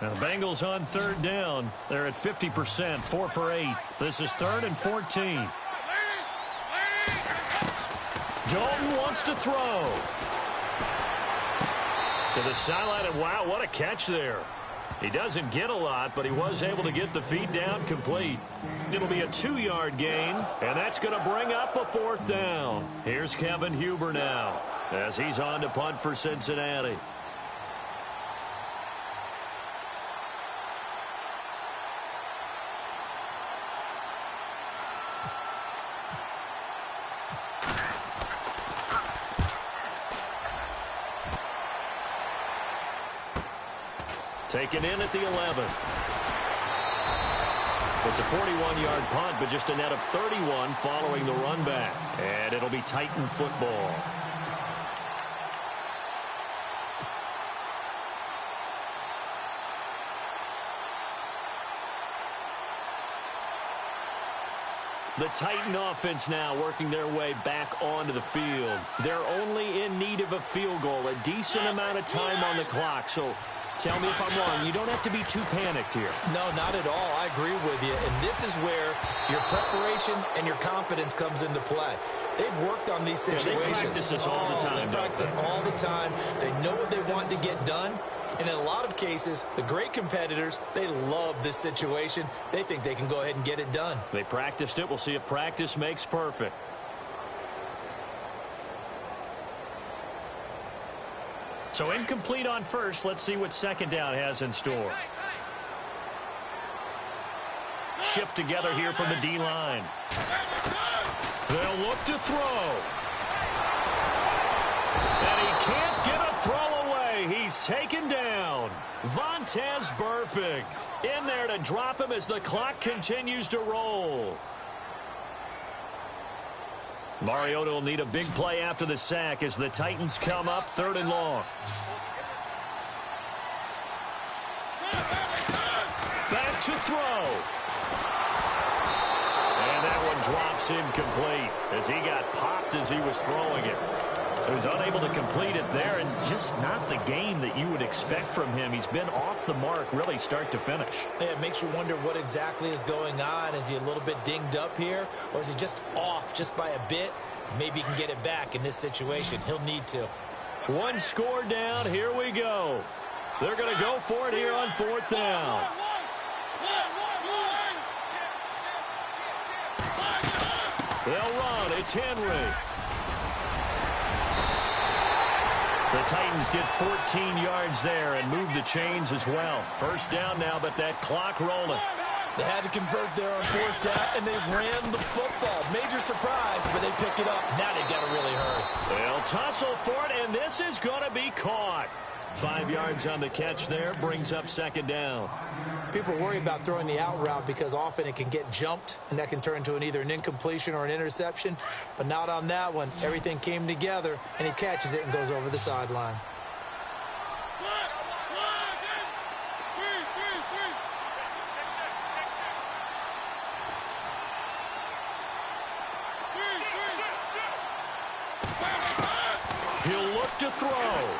Now the Bengals on 3rd down. They're at 50%, 4 for 8. This is 3rd and 14. Dalton wants to throw. To the sideline, and wow, what a catch there. He doesn't get a lot, but he was able to get the feed down complete. It'll be a 2-yard gain, and that's going to bring up a 4th down. Here's Kevin Huber now as he's on to punt for Cincinnati. Taken in at the 11. It's a 41-yard punt, but just a net of 31 following the run back. And it'll be Titan football. The Titan offense now working their way back onto the field. They're only in need of a field goal, a decent amount of time on the clock. So tell me if I'm wrong. You don't have to be too panicked here. No, not at all. I agree with you. And this is where your preparation and your confidence comes into play. They've worked on these situations. They practice this all the time. They practice it all the time. They know what they want to get done. And in a lot of cases, the great competitors, they love this situation. They think they can go ahead and get it done. They practiced it. We'll see if practice makes perfect. So incomplete on first. Let's see what 2nd down has in store. shift together here from the D-line. They'll look to throw. And he can't get a throw away. He's taken down. Vontaze Burfict in there to drop him as the clock continues to roll. Mariota will need a big play after the sack as the Titans come up 3rd and long. Back to throw. And that one drops incomplete as he got popped as he was throwing it. He was unable to complete it there, and just not the game that you would expect from him. He's been off the mark really start to finish. Yeah, it makes you wonder what exactly is going on. Is he a little bit dinged up here, or is he just off just by a bit? Maybe he can get it back in this situation. He'll need to. One score down. Here we go. They're going to go for it here on 4th down. They'll run. It's Henry. The Titans get 14 yards there and move the chains as well. 1st down now, but that clock rolling. They had to convert there on 4th down, and they ran the football. Major surprise, but they pick it up. Now they got to really hurry. They'll tussle for it, and this is going to be caught. 5 yards on the catch there, brings up 2nd down. People worry about throwing the out route because often it can get jumped, and that can turn into either an incompletion or an interception. But not on that one. Everything came together, and he catches it and goes over the sideline. He'll look to throw.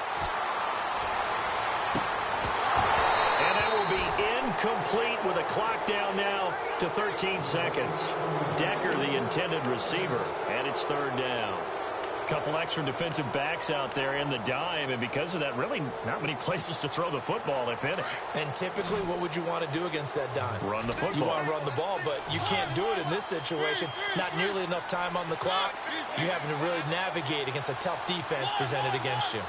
Complete with a clock down now to 13 seconds. Decker, the intended receiver, and it's 3rd down. Couple extra defensive backs out there in the dime, and because of that, really not many places to throw the football, if any. And typically, what would you want to do against that dime? Run the football. You want to run the ball, but you can't do it in this situation. Not nearly enough time on the clock. You're having to really navigate against a tough defense presented against you.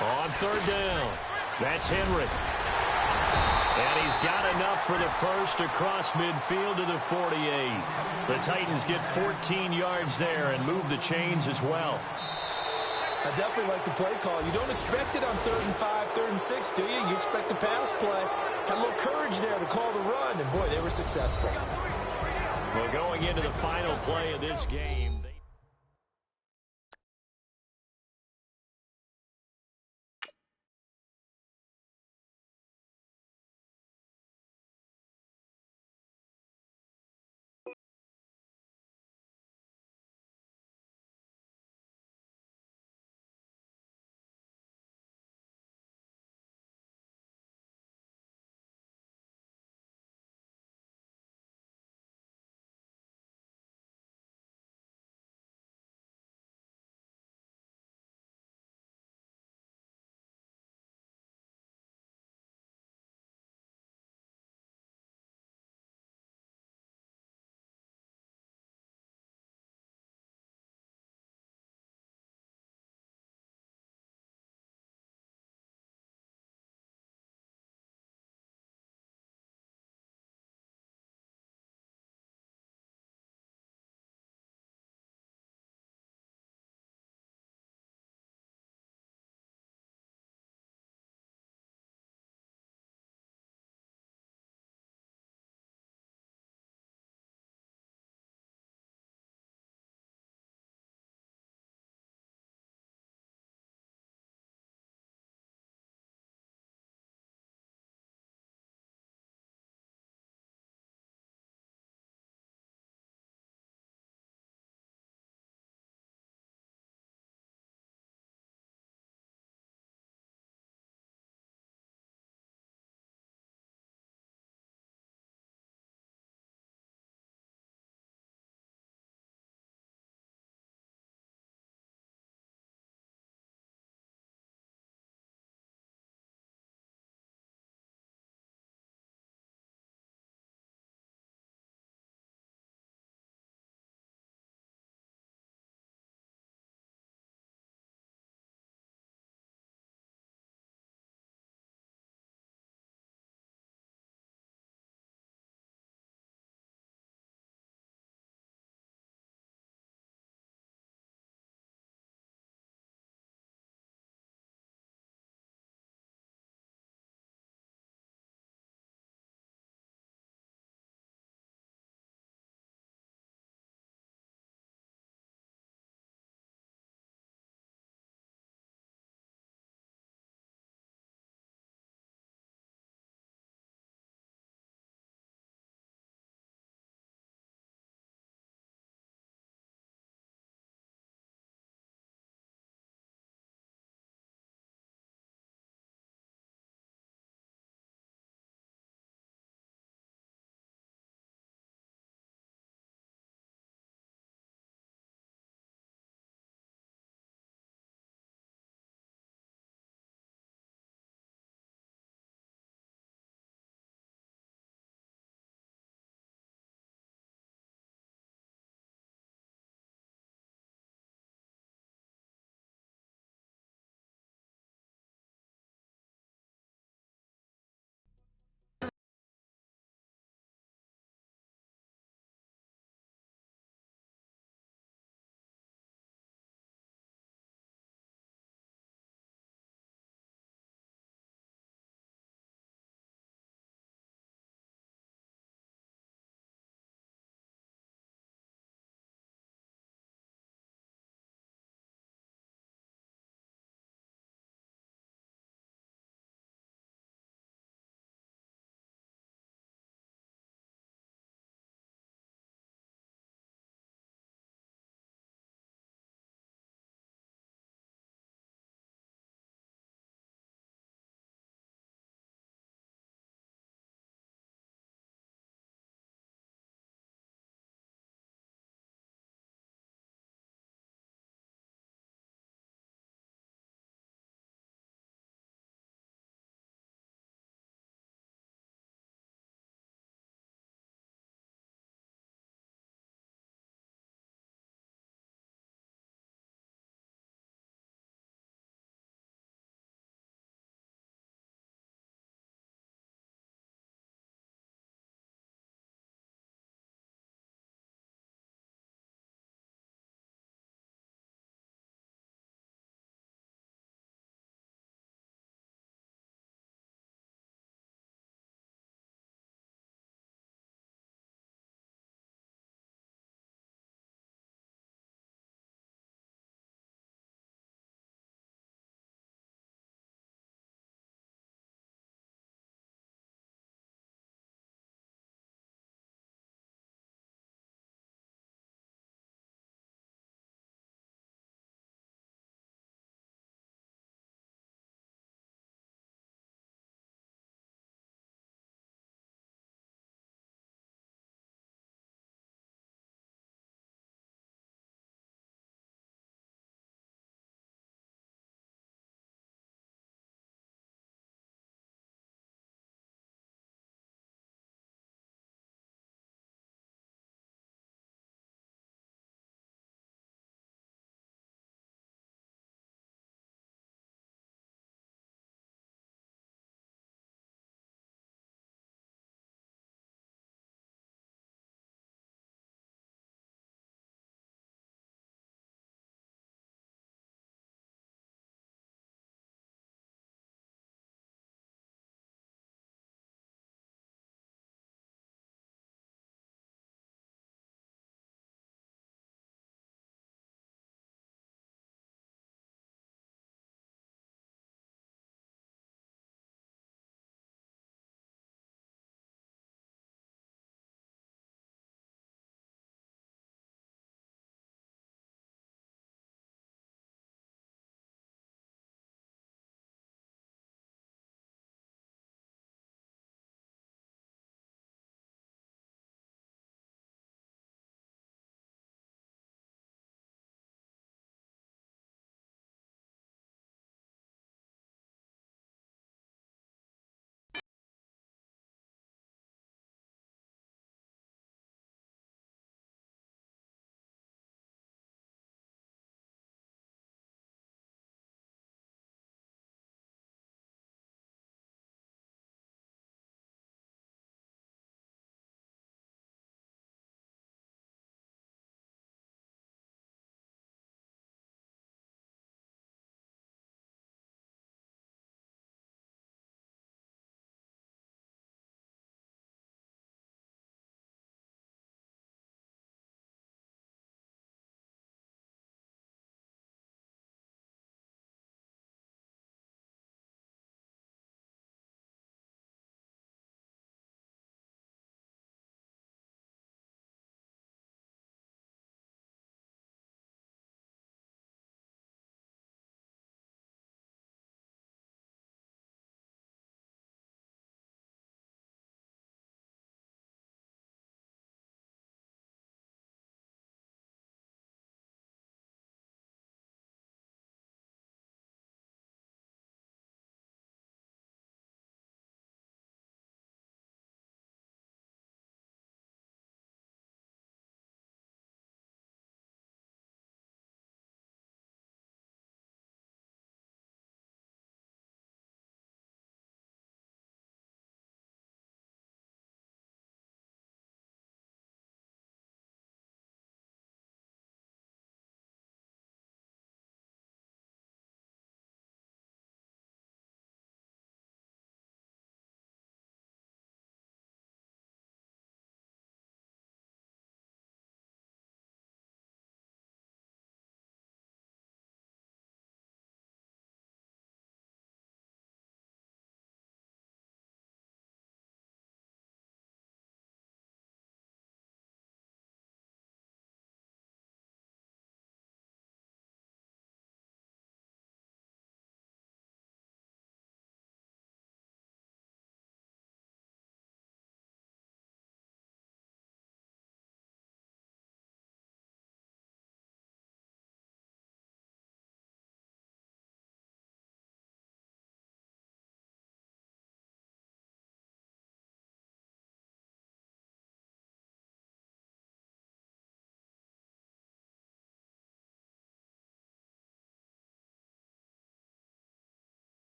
On 3rd down, that's Henry. And he's got enough for the first across midfield to the 48. The Titans get 14 yards there and move the chains as well. I definitely like the play call. You don't expect it on 3rd and 5, 3rd and 6, do you? You expect a pass play. Had a little courage there to call the run, and boy, they were successful. Well, going into the final play of this game.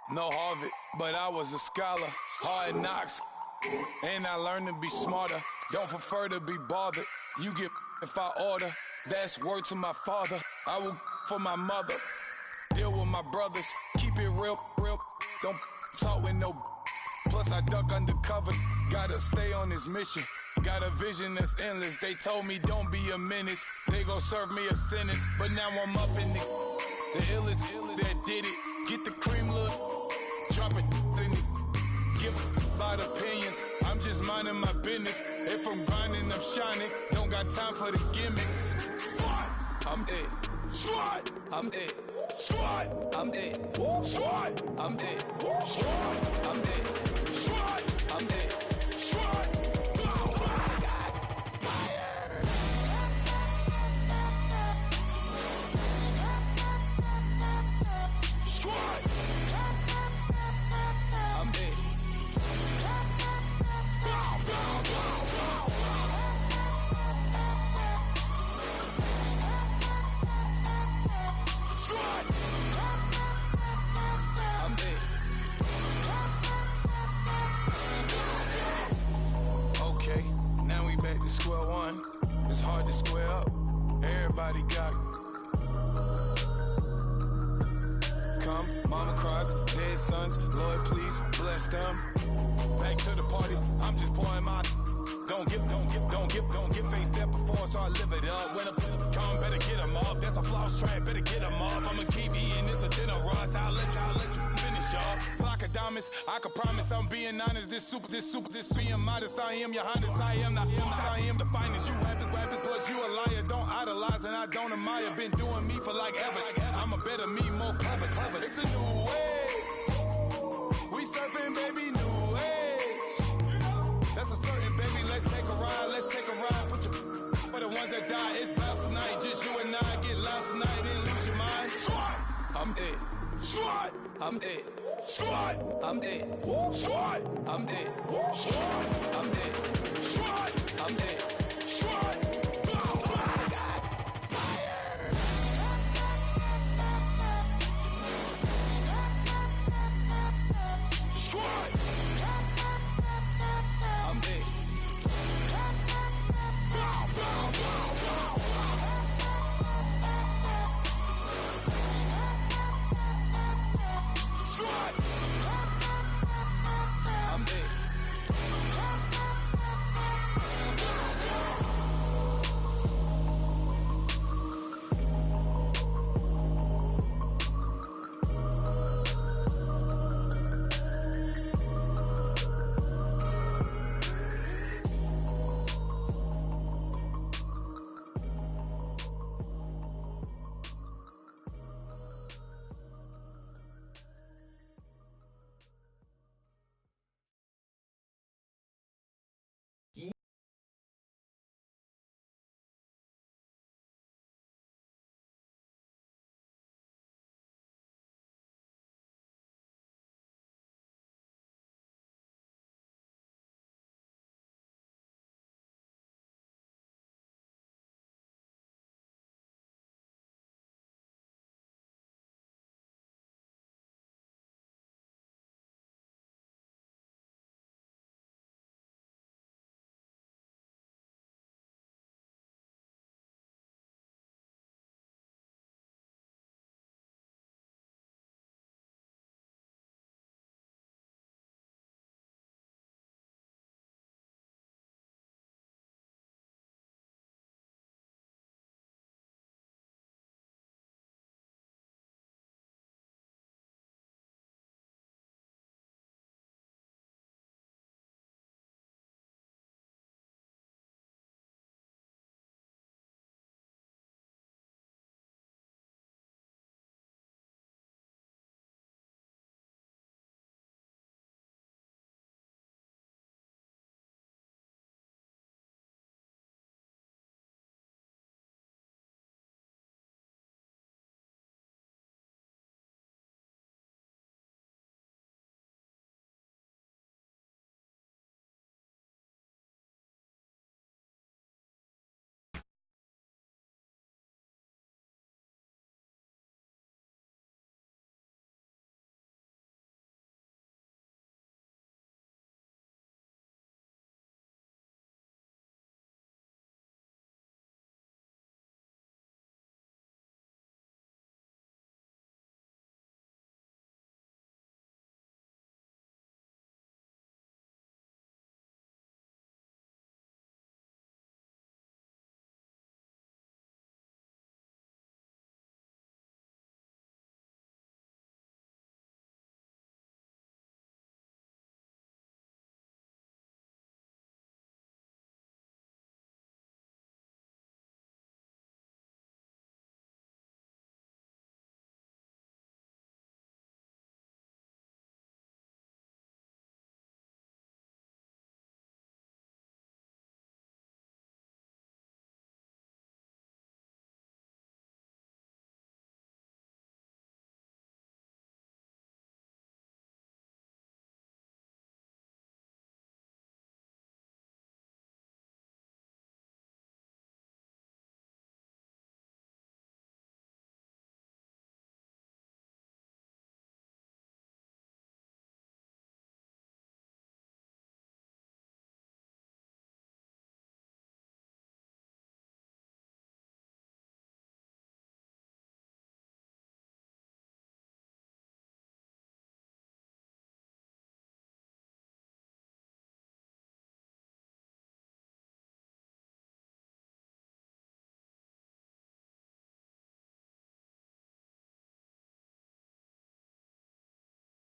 No Harvard, but I was a scholar. Hard knocks, and I learned to be smarter. Don't prefer to be bothered. You get if I order. That's word to my father. I will for my mother. Deal with my brothers. Keep it real. Don't talk with no. Plus I duck undercover. Gotta stay on this mission. Got a vision that's endless. They told me don't be a menace. They gon' serve me a sentence. But now I'm up in the illest that did it. Get the cream look. Drop it in it. Give about opinions. I'm just minding my business. If I'm grinding, I'm shining. Don't got time for the gimmicks. I'm dead. Squad. I'm dead. Squad. I'm dead. Squad. I'm dead. Squad. I'm dead. Squad. I'm dead. Squad. Square one, it's hard to square up. Everybody got come, mama cries, dead sons. Lord, please bless them. Back to the party, I'm just pouring my. Don't get face there before, so I live it up. When I come, better get them up. That's a floss track, better get them up. I'ma keep eating, it's a dinner rush. I'll let you finish up. Flock of diamonds, I can promise I'm being honest. This being modest. I am your highness, I am the finest. You rappers, plus you a liar. Don't idolize and I don't admire. Been doing me for like ever. I'm a better me, more clever. It's a new way. We surfing, baby, new age. That's a certain, baby. Let's take a ride. Put your for the ones that die. It's vows tonight. Just you and I get lost tonight and lose your mind. Squad. I'm dead. Squad. I'm dead. Squad. I'm dead. Squad. I'm dead. Squad. I'm dead. Squad. I'm dead.